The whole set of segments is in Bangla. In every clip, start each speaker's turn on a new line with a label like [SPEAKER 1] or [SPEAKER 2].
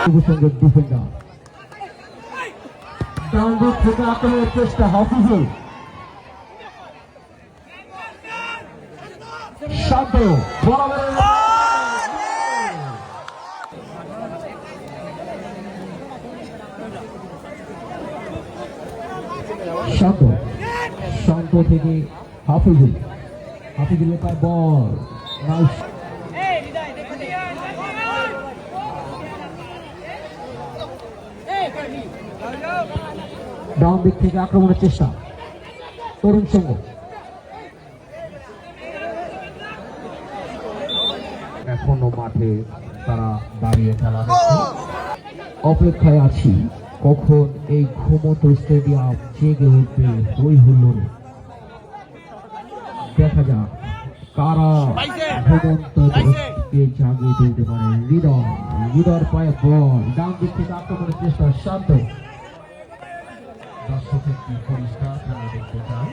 [SPEAKER 1] যুবসংঘের ডিফেন্ডার ডাউনলোড থেকে আক্রমণের চেষ্টা হাফিজুল শান্ত শান্ত শান্ত থেকে হাফিজুলের পায় বল ডাউন দিক থেকে আক্রমণের চেষ্টা তরুণ সংঘ এখনো মাঠে তারা দাঁড়িয়ে খেলা অপেক্ষায় আছি কখন এই ঘুমন্ত স্টেডিয়াম জেগে উঠবে হই হুল্লোড়ে। দেখা যাক কারা ঘুমন্ত জাগিয়ে তুলতে পারে। হৃদয়ের পায়ে বল ডান দিক থেকে আক্রমণের চেষ্টা শান্ত দর্শকের কি পরিষ্কার খেলা দেখতে চায়,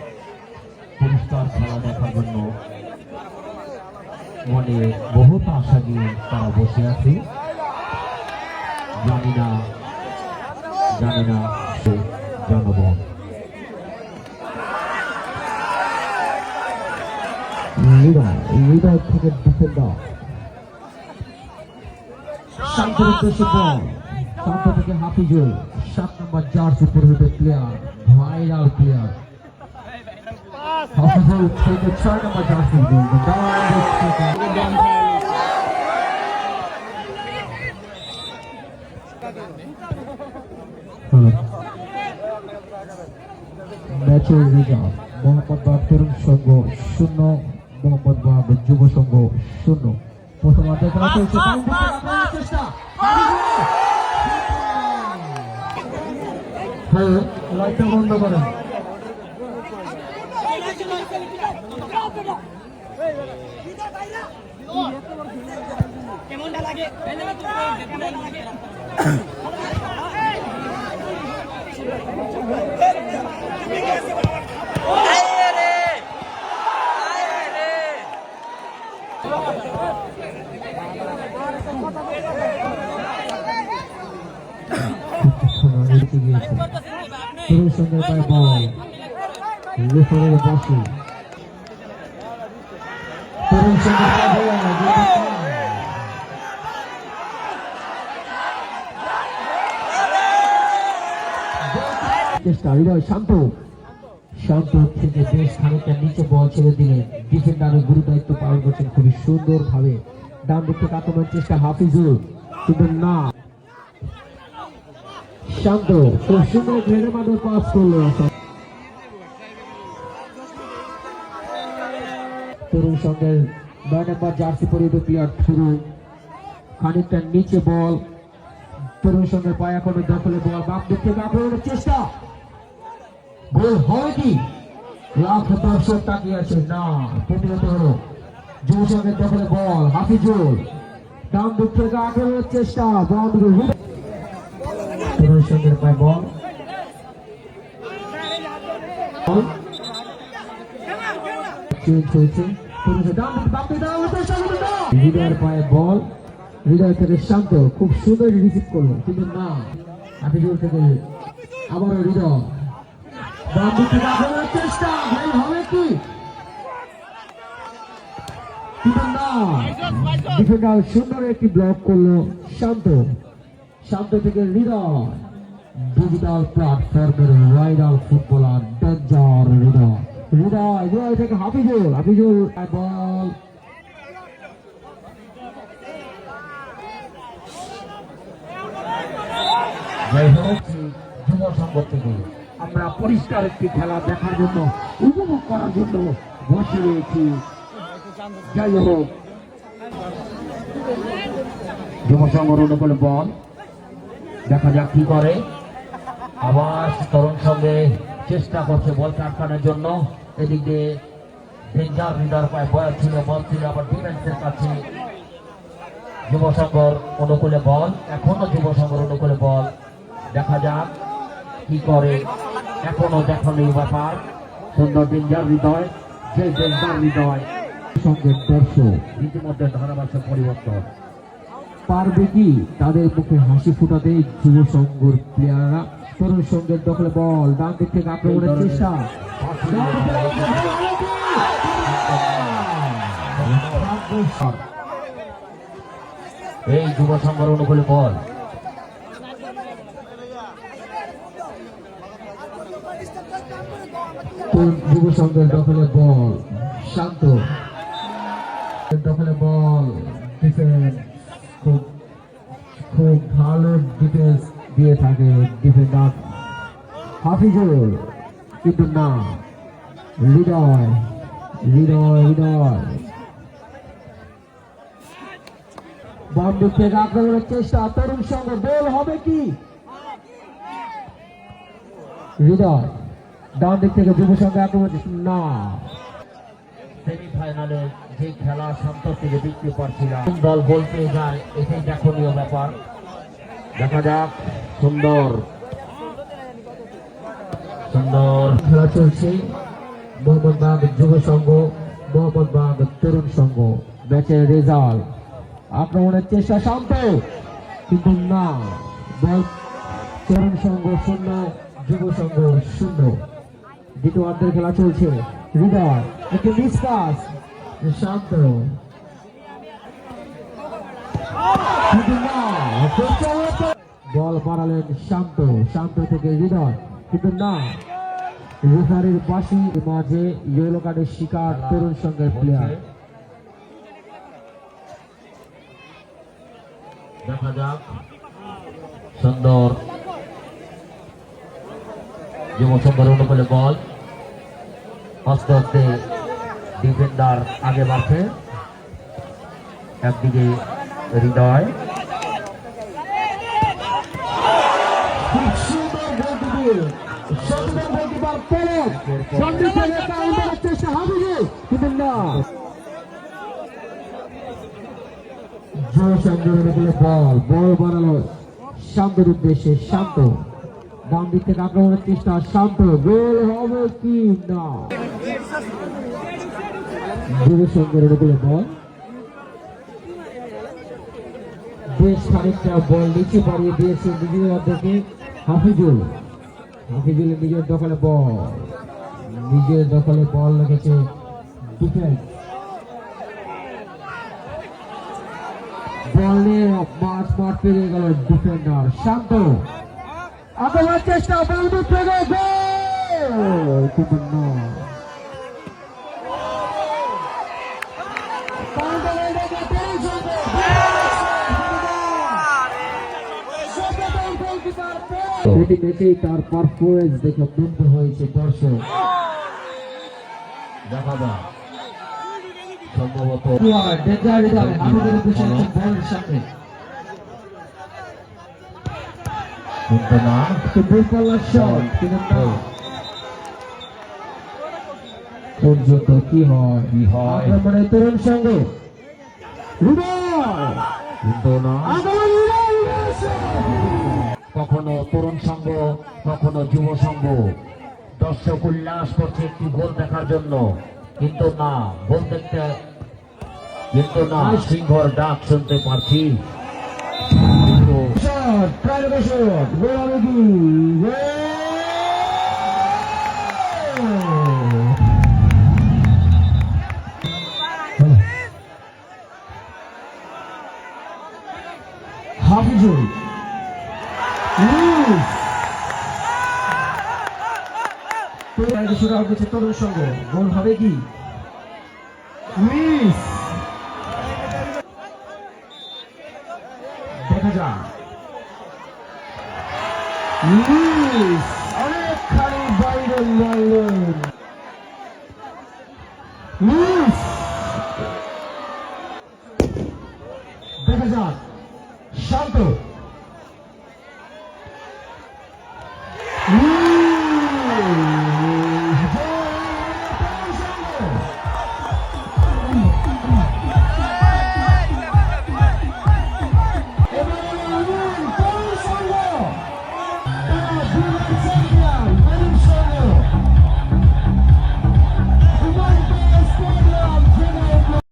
[SPEAKER 1] পরিষ্কার খেলা দেখার জন্য মনে বহুত আশা নিয়ে তারা বসে আছে। জানি না সে জনগণ হৃদয় থেকে ডিফেন্ডার শান্ত থেকে হাফিজুল 7 নম্বর জার্সি পরিহিত প্লেয়ার, ভাইরাল প্লেয়ার হাফিজুল থেকে 6 নম্বর জার্সি ম্যাচের রেজাল্ট মোহাম্মদবাগ তরুণ সংঘ 0, মোহাম্মদবাগ যুব সংঘ 0। প্রথমার্ধে খেলা চলছে, চেষ্টা লাইটটা বন্ধ করেন। কেমনটা লাগে তরুণ সংঘের পায়ে বল রেফারির বসে তরুণ সংঘের পায়ে চেষ্টা হৃদয় শান্ত থেকে বেশ খানিকটা নিচে বল ছেড়ে দিলেন। ডিফেন্ডারের গুরু দায়িত্ব পালন করছেন খুবই সুন্দর ভাবে। ডান দিক থেকে আক্রমণের চেষ্টা হাফিজুল, কিন্তু না শান্ত খুব সুন্দর ঘেরের মাধ্যমে পাস করলো। তরুণ সংঘের 9 নম্বর জার্সি পরিহিত প্লেয়ার থুরু খানিকটা নিচে বল, তরুণ সংঘের পায়ে এখনো দখলে বল, বাম দিক থেকে আক্রমণের চেষ্টা, গোল হয় কি? লাখ দর্শক তাকিয়ে আছে, না প্রতিহত হলো। যুব সংঘের দখলে বল, হাফিজুল ডান দিক থেকে আক্রমণের চেষ্টা, তরুণ সংঘের পায়ে বল হৃদয়ের পায়ে বল, হৃদয় থেকে শান্ত খুব সুন্দর রিসিভ করলো, কিন্তু না হাফিজুল থেকে আবারও হৃদয় চেষ্টা হবে কি? কিন্তু না ডিফেন্ডার সুন্দর একটি ব্লক করলো। শান্ত থেকে হৃদয় ডিজিটাল প্ল্যাটফর্মের ভাইরাল ফুটবলার ডেঞ্জার হৃদয় থেকে হাফিজুল বল যাই হোক যুব সংঘ থেকে আমরা পরিষ্কার একটি খেলা দেখার জন্য উপভোগ করার জন্য বসে রয়েছি। যাই হোক যুব সংঘ অনুকূলে বল, দেখা যাক কি করে। আবার তরুণ সঙ্গে চেষ্টা করছে বলকে আটকানোর জন্য। এদিকে ডেঞ্জার লিডার পায় বল ছিল, আবার ডিফেন্সের কাছে। যুব সংঘর অনুকূলে বল, এখনো যুব সংঘর অনুকূলে বল, দেখা যাক কি করে। এখনো দেখানো ব্যাপার। সুন্দর ডেঞ্জার হৃদয়, যে ডেঞ্জার হৃদয় সঙ্গে দর্শক ইতিমধ্যে ধারাভাষ্য পরিবর্তন। পারবে কি তাদের মুখে হাসি ফুটাতে যুব সংঘের প্লেয়াররা? তরুণ সংঘের দখলে বল, ডান দিক থেকে আক্রমণের চেষ্টা। এই যুব সংঘের অনুকূলে বল, যুব সংঘের দখলে বল, শান্ত দখলে বল, ডিফেন্স খুব ভালো ডিফেন্স দিয়ে থাকে ডিফেন্ডার হাফিজুল, কিন্তু না, হৃদয় বাম দিক থেকে আক্রমণের চেষ্টা। তরুণ সংঘ গোল হবে কি? হৃদয় ডান দিক থেকে যুব সংঘে আক্রমণ না। সেমিফাইনালে যে খেলা শান্ত থেকে দেখতে পারছিলাম, দল গোল পেয়ে যায়, এটাই দেখনীয় ব্যাপার। দেখা যাক। সুন্দর খেলা চলছে। মোহাম্মদবাগ যুব সংঘ, মোহাম্মদবাগ তরুণ সংঘ। ম্যাচের রেজাল্ট, আক্রমণের চেষ্টা শান্ত, কিন্তু না, বল তরুণ সংঘ 0, যুব সংঘ 0। দ্বিতীয় অর্ধের খেলা চলছে। হৃদয় একটি মিস পাস, শান্ত, বল বাড়ালেন শান্ত থেকে হৃদয়, কিন্তু না, রেফারির বাঁশি মাঝে ইয়েলো কার্ডের শিকার তরুণ সংঘের প্লেয়ার। দেখা যাক। সুন্দর যুব সংঘের অনুকূলে বল, আস্তে আস্তে ডিফেন্ডার আগে বাড়ছে। একদিকে হৃদয় বল বাড়ালো শান্তর উদ্দেশ্যে, শান্ত ডান দিক থেকে আক্রমণের চেষ্টা, শান্ত, গোল হবে কি না। যুব সংঘের অনুকূলে বল, বেশ খানিকটা বল নিচে বাড়িয়ে দিয়েছে নিজের অর্ধেকে হাফিজুল নিজের দখলে বল রেখেছে ডিফেন্স। বল নিয়ে মাঠ পেরিয়ে গেল ডিফেন্ডার শান্ত, আক্রমণের চেষ্টা, বল কিন্তু না। সেটি দেখেই তার পারফরমেন্স দেখে মুগ্ধ হয়েছে দর্শক। দেখা যাক সম্ভবত সামনে পর্যন্ত কি হয় মানে তরুণ সংঘ, কিন্তু না, কখনো তরুণ সংঘ কখনো যুব সংঘ। দর্শক উল্লাস করছে একটি গোল দেখার জন্য, কিন্তু না, গোল দেখতে, কিন্তু না, সিংহর ডাক শুনতে পারছি। হাফিজুল তরুণ সংঘ, গোল হবে কি? দেখা যাক। মিস, অনেকখানি বাইরে মারলেন, মিস।